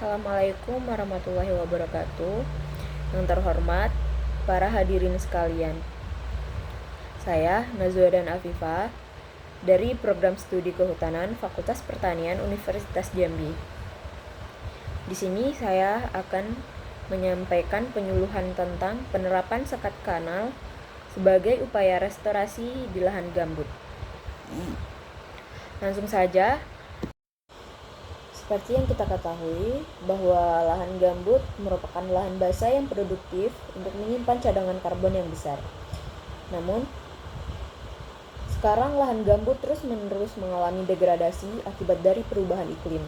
Assalamualaikum warahmatullahi wabarakatuh. Yang terhormat para hadirin sekalian, saya Nazwa dan Afifah dari Program Studi Kehutanan Fakultas Pertanian Universitas Jambi. Di sini saya akan menyampaikan penyuluhan tentang penerapan sekat kanal sebagai upaya restorasi di lahan gambut. Langsung saja. Seperti yang kita ketahui bahwa lahan gambut merupakan lahan basah yang produktif untuk menyimpan cadangan karbon yang besar. Namun, sekarang lahan gambut terus-menerus mengalami degradasi akibat dari perubahan iklim.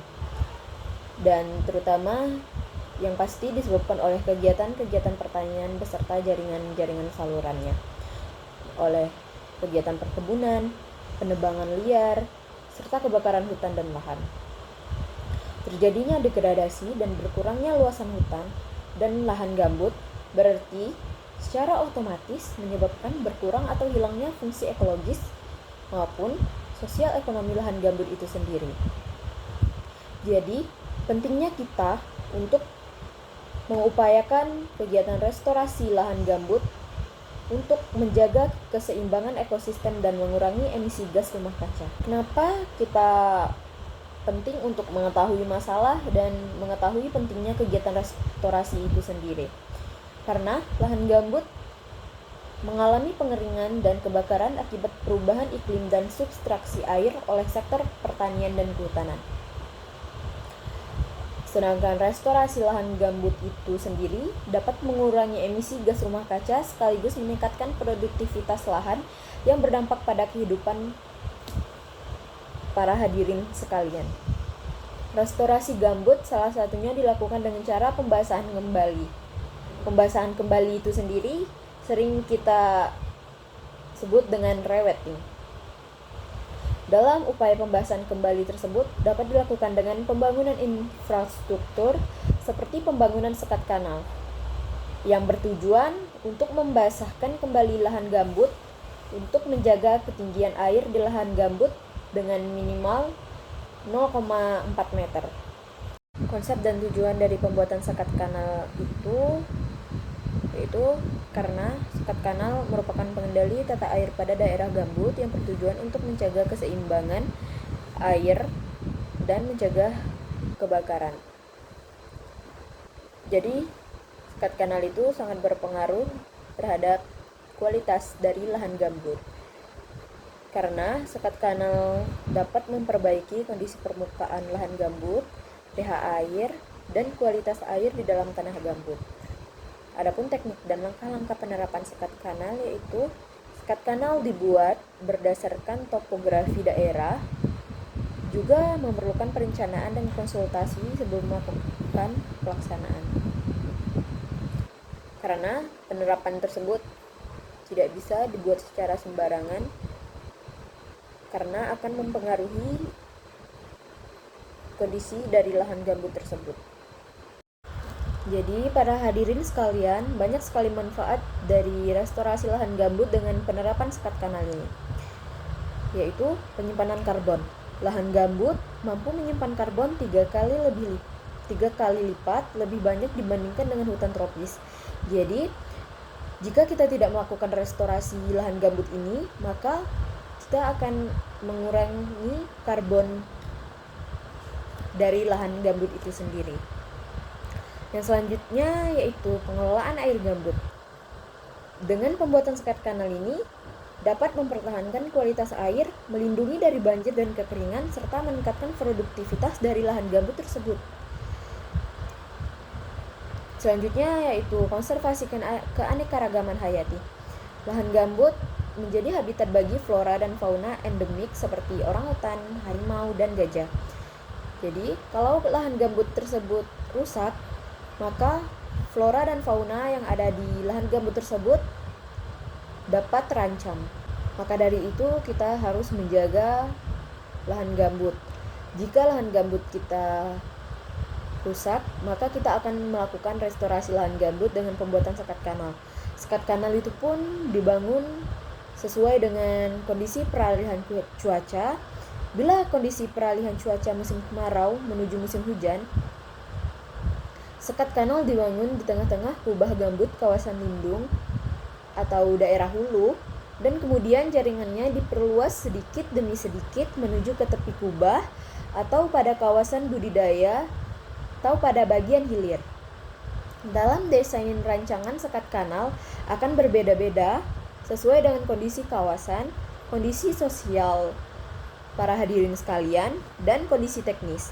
Dan terutama yang pasti disebabkan oleh kegiatan-kegiatan pertanian beserta jaringan-jaringan salurannya. Oleh kegiatan perkebunan, penebangan liar, serta kebakaran hutan dan lahan. Terjadinya degradasi dan berkurangnya luasan hutan dan lahan gambut berarti secara otomatis menyebabkan berkurang atau hilangnya fungsi ekologis maupun sosial ekonomi lahan gambut itu sendiri. Jadi, pentingnya kita untuk mengupayakan kegiatan restorasi lahan gambut untuk menjaga keseimbangan ekosistem dan mengurangi emisi gas rumah kaca. Kenapa kita penting untuk mengetahui masalah dan mengetahui pentingnya kegiatan restorasi itu sendiri? Karena lahan gambut mengalami pengeringan dan kebakaran akibat perubahan iklim dan substraksi air oleh sektor pertanian dan kehutanan. Sedangkan restorasi lahan gambut itu sendiri dapat mengurangi emisi gas rumah kaca sekaligus meningkatkan produktivitas lahan yang berdampak pada kehidupan para hadirin sekalian. Restorasi gambut salah satunya dilakukan dengan cara pembasahan kembali. Pembasahan kembali itu sendiri sering kita sebut dengan rewetting. Dalam upaya pembasahan kembali tersebut dapat dilakukan dengan pembangunan infrastruktur seperti pembangunan sekat kanal yang bertujuan untuk membasahkan kembali lahan gambut untuk menjaga ketinggian air di lahan gambut dengan minimal 0,4 meter. Konsep dan tujuan dari pembuatan sekat kanal itu yaitu karena sekat kanal merupakan pengendali tata air pada daerah gambut yang bertujuan untuk menjaga keseimbangan air dan mencegah kebakaran. Jadi, sekat kanal itu sangat berpengaruh terhadap kualitas dari lahan gambut. Karena sekat kanal dapat memperbaiki kondisi permukaan lahan gambut, pH air, dan kualitas air di dalam tanah gambut. Adapun teknik dan langkah-langkah penerapan sekat kanal yaitu sekat kanal dibuat berdasarkan topografi daerah, juga memerlukan perencanaan dan konsultasi sebelum melakukan pelaksanaan. Karena penerapan tersebut tidak bisa dibuat secara sembarangan karena akan mempengaruhi kondisi dari lahan gambut tersebut. Jadi, para hadirin sekalian, banyak sekali manfaat dari restorasi lahan gambut dengan penerapan sekat kanal ini, yaitu penyimpanan karbon. Lahan gambut mampu menyimpan karbon 3 kali lipat lebih banyak dibandingkan dengan hutan tropis. Jadi, jika kita tidak melakukan restorasi lahan gambut ini, maka kita akan mengurangi karbon dari lahan gambut itu sendiri. Yang selanjutnya yaitu pengelolaan air gambut. Dengan pembuatan sekat kanal ini dapat mempertahankan kualitas air, melindungi dari banjir dan kekeringan, serta meningkatkan produktivitas dari lahan gambut tersebut. Selanjutnya yaitu konservasi keanekaragaman hayati. Lahan gambut menjadi habitat bagi flora dan fauna endemik seperti orangutan, harimau, dan gajah. Jadi, kalau lahan gambut tersebut rusak, maka flora dan fauna yang ada di lahan gambut tersebut dapat terancam. Maka dari itu, kita harus menjaga lahan gambut. Jika lahan gambut kita rusak, maka kita akan melakukan restorasi lahan gambut dengan pembuatan sekat kanal. Sekat kanal itu pun dibangun sesuai dengan kondisi peralihan cuaca. Bila kondisi peralihan cuaca musim kemarau menuju musim hujan, Sekat kanal dibangun di tengah-tengah kubah gambut kawasan lindung atau daerah hulu, dan kemudian jaringannya diperluas sedikit demi sedikit menuju ke tepi kubah atau pada kawasan budidaya atau pada bagian hilir. Dalam desain rancangan sekat kanal akan berbeda-beda sesuai dengan kondisi kawasan, kondisi sosial para hadirin sekalian, dan kondisi teknis.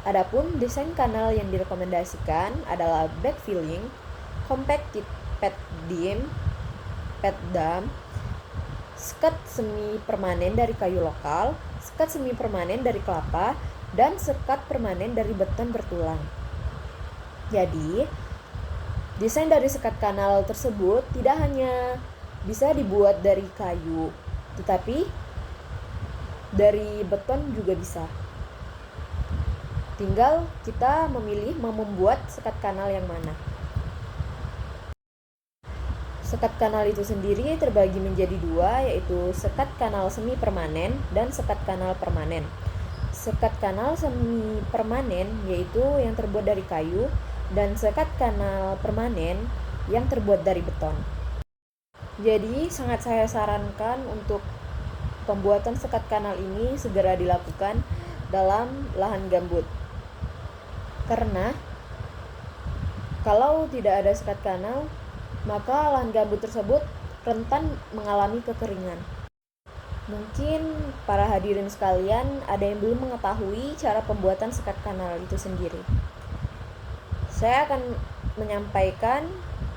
Adapun desain kanal yang direkomendasikan adalah backfilling, compacted pad dam, sekat semi permanen dari kayu lokal, sekat semi permanen dari kelapa, dan sekat permanen dari beton bertulang. Jadi, desain dari sekat kanal tersebut tidak hanya bisa dibuat dari kayu, tetapi dari beton juga bisa. Tinggal kita memilih mau membuat sekat kanal yang mana. Sekat kanal itu sendiri terbagi menjadi dua, yaitu sekat kanal semi permanen dan sekat kanal permanen. Sekat kanal semi permanen yaitu yang terbuat dari kayu, dan sekat kanal permanen yang terbuat dari beton. Jadi sangat saya sarankan untuk pembuatan sekat kanal ini segera dilakukan dalam lahan gambut. Karena kalau tidak ada sekat kanal, maka lahan gambut tersebut rentan mengalami kekeringan. Mungkin para hadirin sekalian ada yang belum mengetahui cara pembuatan sekat kanal itu sendiri. Saya akan menyampaikan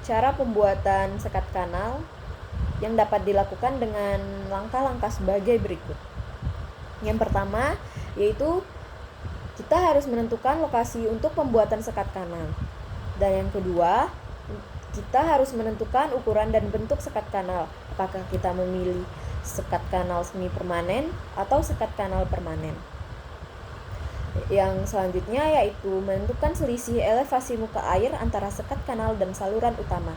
cara pembuatan sekat kanal yang dapat dilakukan dengan langkah-langkah sebagai berikut. Yang pertama, yaitu kita harus menentukan lokasi untuk pembuatan sekat kanal. Dan yang kedua, kita harus menentukan ukuran dan bentuk sekat kanal. Apakah kita memilih sekat kanal semi permanen atau sekat kanal permanen. Yang selanjutnya yaitu menentukan selisih elevasi muka air antara sekat kanal dan saluran utama.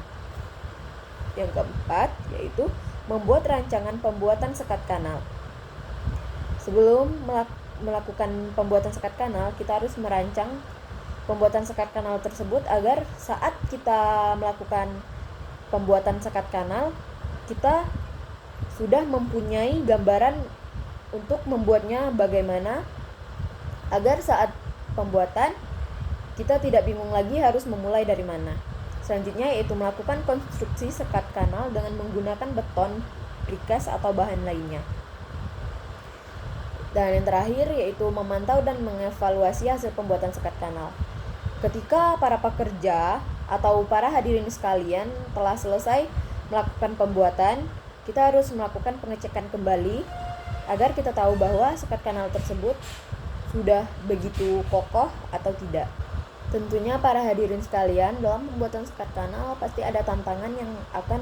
Yang keempat yaitu membuat rancangan pembuatan sekat kanal. Sebelum melakukan pembuatan sekat kanal, kita harus merancang pembuatan sekat kanal tersebut agar saat kita melakukan pembuatan sekat kanal, kita sudah mempunyai gambaran untuk membuatnya bagaimana, agar saat pembuatan kita tidak bingung lagi harus memulai dari mana. Selanjutnya yaitu melakukan konstruksi sekat kanal dengan menggunakan beton, precast atau bahan lainnya. Dan yang terakhir yaitu memantau dan mengevaluasi hasil pembuatan sekat kanal. Ketika para pekerja atau para hadirin sekalian telah selesai melakukan pembuatan, kita harus melakukan pengecekan kembali agar kita tahu bahwa sekat kanal tersebut sudah begitu kokoh atau tidak. Tentunya para hadirin sekalian, dalam pembuatan sekat kanal pasti ada tantangan yang akan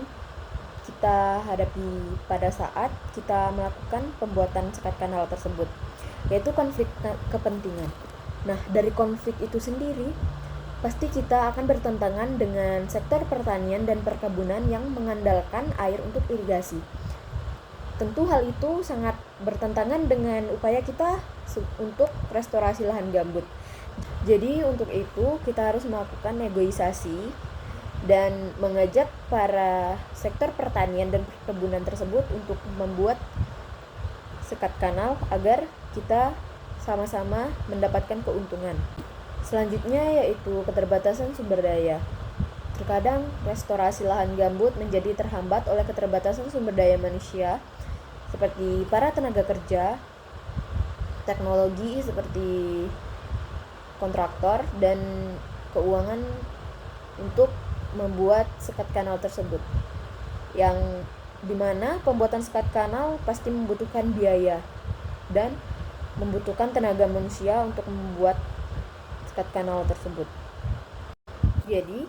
kita hadapi pada saat kita melakukan pembuatan sekat kanal tersebut, yaitu konflik kepentingan. Nah, dari konflik itu sendiri, pasti kita akan bertentangan dengan sektor pertanian dan perkebunan yang mengandalkan air untuk irigasi. Tentu hal itu sangat bertentangan dengan upaya kita untuk restorasi lahan gambut. Jadi untuk itu kita harus melakukan negosiasi dan mengajak para sektor pertanian dan perkebunan tersebut untuk membuat sekat kanal agar kita sama-sama mendapatkan keuntungan. Selanjutnya yaitu keterbatasan sumber daya. Terkadang restorasi lahan gambut menjadi terhambat oleh keterbatasan sumber daya manusia seperti para tenaga kerja, teknologi seperti kontraktor, dan keuangan untuk membuat sekat kanal tersebut, yang dimana pembuatan sekat kanal pasti membutuhkan biaya dan membutuhkan tenaga manusia untuk membuat sekat kanal tersebut. Jadi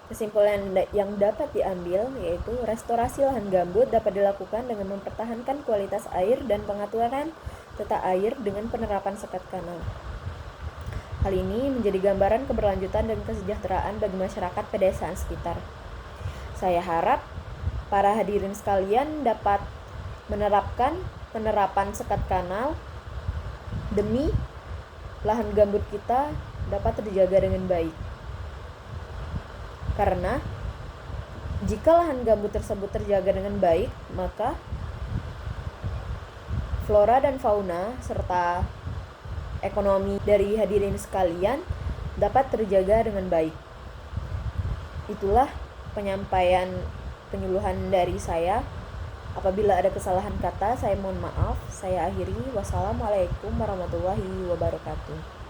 kesimpulan yang dapat diambil yaitu restorasi lahan gambut dapat dilakukan dengan mempertahankan kualitas air dan pengaturan tata air dengan penerapan sekat kanal. Hal ini menjadi gambaran keberlanjutan dan kesejahteraan bagi masyarakat pedesaan sekitar. Saya harap para hadirin sekalian dapat menerapkan penerapan sekat kanal demi lahan gambut kita dapat terjaga dengan baik. Karena jika lahan gambut tersebut terjaga dengan baik, maka flora dan fauna serta ekonomi dari hadirin sekalian dapat terjaga dengan baik. Itulah penyuluhan dari saya. Apabila ada kesalahan kata, saya mohon maaf. Saya akhiri. Wassalamualaikum warahmatullahi wabarakatuh.